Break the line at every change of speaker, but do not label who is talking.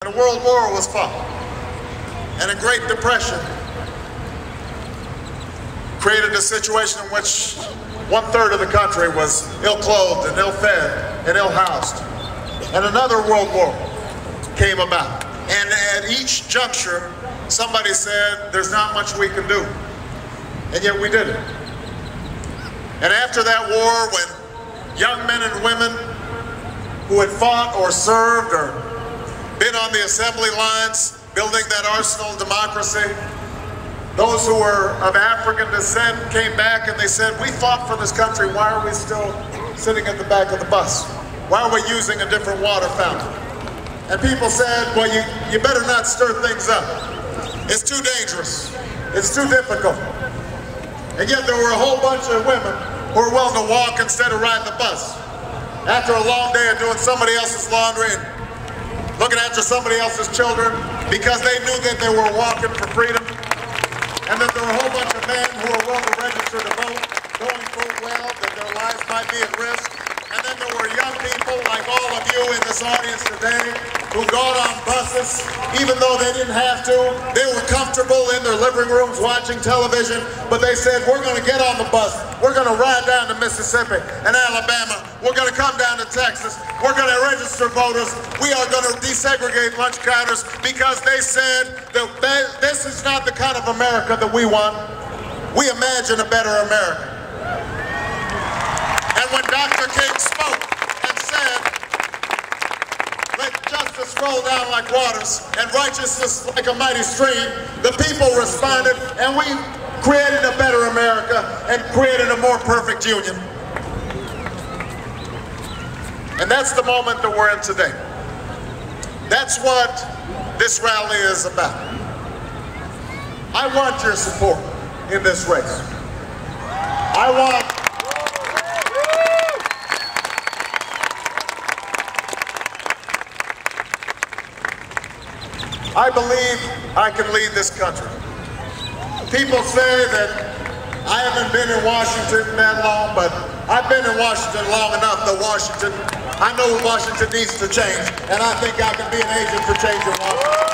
And a world war was fought, and a Great Depression created a situation in which 1/3 of the country was ill-clothed and ill-fed and ill-housed. And another world war came about. And at each juncture, somebody said, there's not much we can do. And yet we did it. And after that war, when young men and women who had fought or served or been on the assembly lines, building that arsenal of democracy, those who were of African descent came back and they said, we fought for this country, why are we still sitting at the back of the bus? Why are we using a different water fountain? And people said, well, you better not stir things up. It's too dangerous. It's too difficult. And yet there were a whole bunch of women who were willing to walk instead of ride the bus. After a long day of doing somebody else's laundry and looking after somebody else's children, because they knew that they were walking for freedom, and that there were a whole bunch of men who were willing to register to vote, knowing full well that their lives might be at risk. And then there were young people like all of you in this audience today who got on buses, even though they didn't have to. They were comfortable in their living rooms watching television, but they said, we're going to get on the bus. We're going to ride down to Mississippi and Alabama. We're going to come down to Texas. We're going to register voters. We are going to desegregate lunch counters, because they said that this is not the kind of America that we want. We imagine a better America. And when Dr. King spoke and said, let justice roll down like waters and righteousness like a mighty stream, the people responded, and we created a better America and created a more perfect union. And that's the moment that we're in today. That's what this rally is about. I want your support in this race. I believe I can lead this country. People say that I haven't been in Washington that long, but I've been in Washington long enough that I know Washington needs to change, and I think I can be an agent for change in Washington.